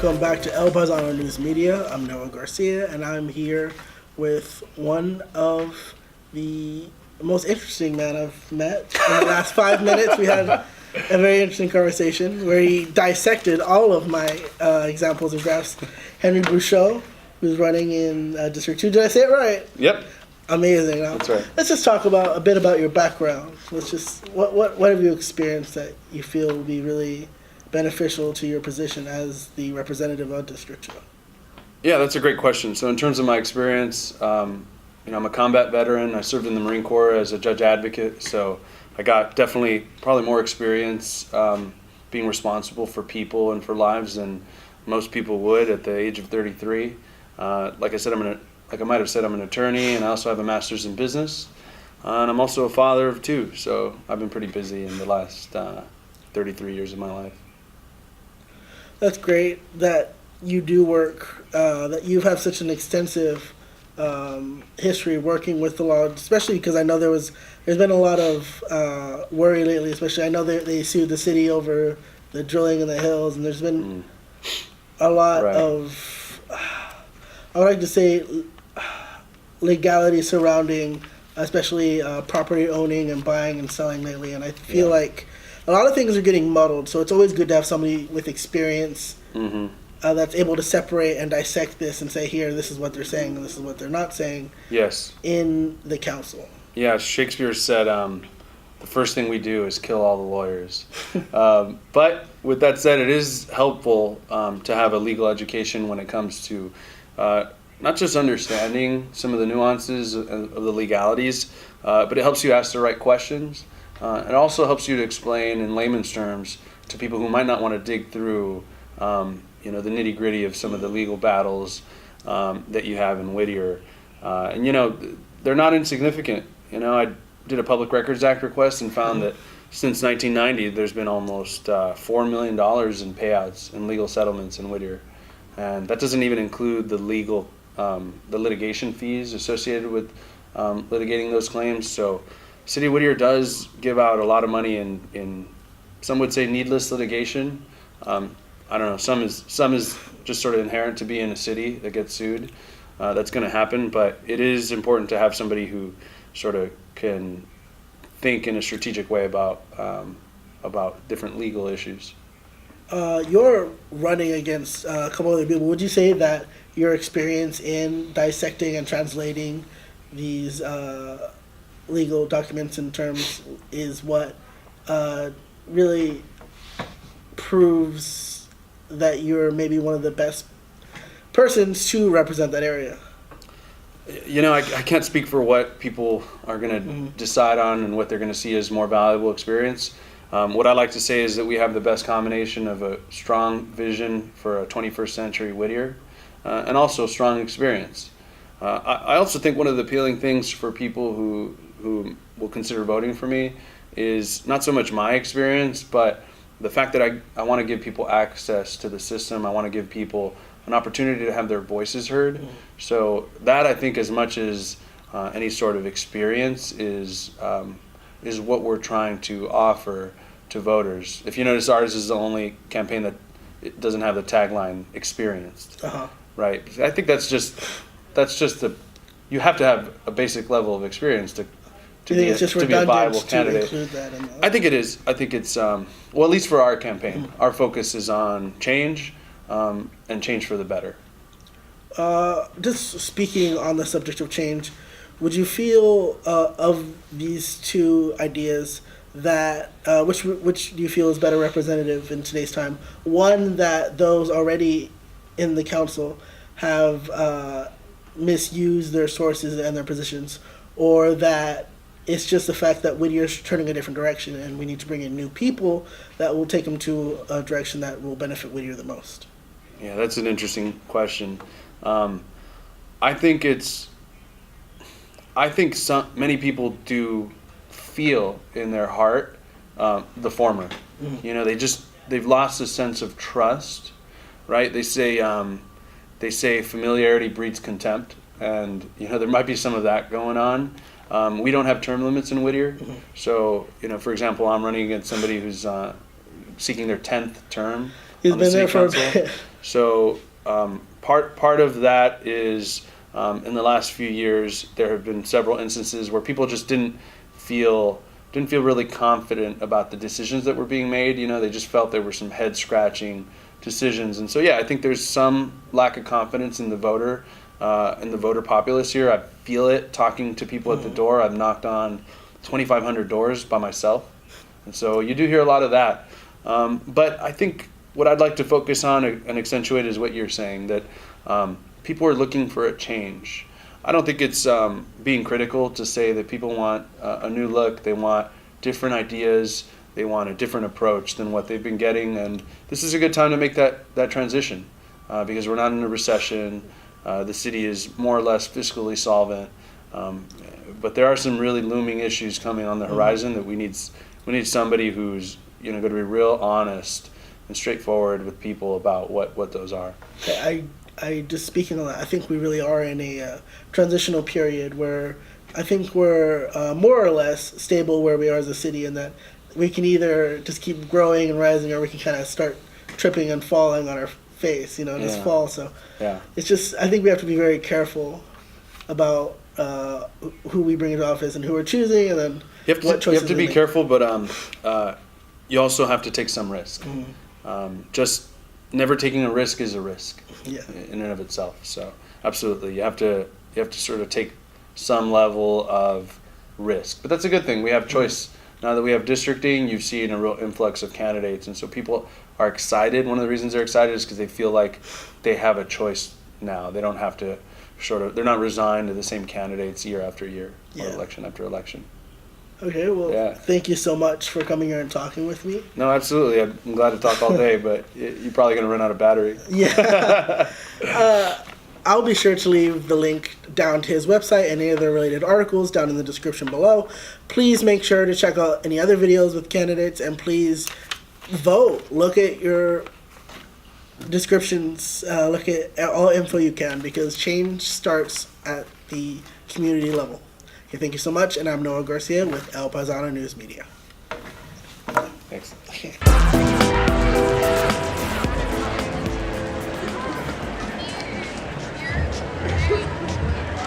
welcome back to El Bazano News Media. I'm Noah Garcia, and I'm here with one of the most interesting men I've met. In the last 5 minutes, we had a very interesting conversation where he dissected all of my examples of graphs. Henry Bouchot, who's running in District 2. Did I say it right? Yep. Amazing. Now, That's right. Let's just talk a bit about your background. What have you experienced that you feel will be really beneficial to your position as the representative of District 2? Yeah, that's a great question. So in terms of my experience, I'm a combat veteran. I served in the Marine Corps as a judge advocate, so I got definitely probably more experience being responsible for people and for lives than most people would at the age of 33. Like I said, I might have said, I'm an attorney, and I also have a master's in business. And I'm also a father of two, so I've been pretty busy in the last 33 years of my life. That's great that you do work, that you have such an extensive history working with the law, especially because I know there's been a lot of worry lately, especially I know they sued the city over the drilling in the hills, and there's been a lot of, I would like to say, legality surrounding especially property owning and buying and selling lately, and I feel like a lot of things are getting muddled, so it's always good to have somebody with experience that's able to separate and dissect this and say, here, this is what they're saying and this is what they're not saying. Yes. In the council. Yeah, Shakespeare said the first thing we do is kill all the lawyers. But with that said, it is helpful to have a legal education when it comes to not just understanding some of the nuances of the legalities, but it helps you ask the right questions. It also helps you to explain in layman's terms to people who might not want to dig through, the nitty-gritty of some of the legal battles that you have in Whittier. They're not insignificant. I did a Public Records Act request and found that since 1990, there's been almost $4 million in payouts and legal settlements in Whittier. And that doesn't even include the litigation fees associated with litigating those claims. So City of Whittier does give out a lot of money in some would say needless litigation. I don't know, some is just sort of inherent to be in a city that gets sued. That's going to happen, but it is important to have somebody who sort of can think in a strategic way about different legal issues. You're running against a couple other people. Would you say that your experience in dissecting and translating these legal documents and terms is what really proves that you're maybe one of the best persons to represent that area? I can't speak for what people are going to decide on and what they're going to see as more valuable experience. What I like to say is that we have the best combination of a strong vision for a 21st century Whittier and also strong experience. I also think one of the appealing things for people who will consider voting for me is not so much my experience, but the fact that I want to give people access to the system. I want to give people an opportunity to have their voices heard. So that, I think, as much as any sort of experience is what we're trying to offer to voters. If you notice, ours is the only campaign that it doesn't have the tagline "experienced." Right? I think that's just you have to have a basic level of experience to be a viable candidate. I think it is. I think it's at least for our campaign, our focus is on change and change for the better. Just speaking on the subject of change, would you feel of these two ideas that which do you feel is better representative in today's time? One, that those already in the council have misused their sources and their positions, or that it's just the fact that Whittier's turning a different direction and we need to bring in new people that will take them to a direction that will benefit Whittier the most? Yeah, that's an interesting question. I think many people do feel in their heart the former. They've lost a sense of trust, right? They say familiarity breeds contempt, and there might be some of that going on. We don't have term limits in Whittier, so for example, I'm running against somebody who's seeking their 10th term He's on the been there city for a council. bit. So part of that is in the last few years there have been several instances where people just didn't feel really confident about the decisions that were being made. You know, they just felt there were some head scratching decisions, and so yeah, I think there's some lack of confidence in the voter populace here. I feel it talking to people at the door. I've knocked on 2,500 doors by myself, and so you do hear a lot of that. But I think what I'd like to focus on and accentuate is what you're saying, that people are looking for a change. I don't think it's being critical to say that people want a new look. They want different ideas. They want a different approach than what they've been getting. And this is a good time to make that transition because we're not in a recession. The city is more or less fiscally solvent. But there are some really looming issues coming on the horizon that we need somebody who's going to be real honest and straightforward with people about what those are. I just speaking on that, I think we really are in a transitional period where I think we're more or less stable where we are as a city, and that we can either just keep growing and rising, or we can kind of start tripping and falling on our face, just fall. So it's just, I think we have to be very careful about who we bring into office and who we're choosing, and then you have to be careful, but you also have to take some risk. Just never taking a risk is a risk in and of itself. So absolutely, you have to sort of take some level of risk. But that's a good thing. We have choice. Now that we have districting, you've seen a real influx of candidates, and so people are excited. One of the reasons they're excited is because they feel like they have a choice now. They don't have to they're not resigned to the same candidates year after year or election after election. Okay, well, thank you so much for coming here and talking with me. No, absolutely. I'm glad to talk all day, but you're probably going to run out of battery. Yeah. I'll be sure to leave the link down to his website and any other related articles down in the description below. Please make sure to check out any other videos with candidates, and please vote. Look at your descriptions. Look at all info you can, because change starts at the community level. Okay, thank you so much, and I'm Noah Garcia with El Paisano News Media. Thanks. Okay.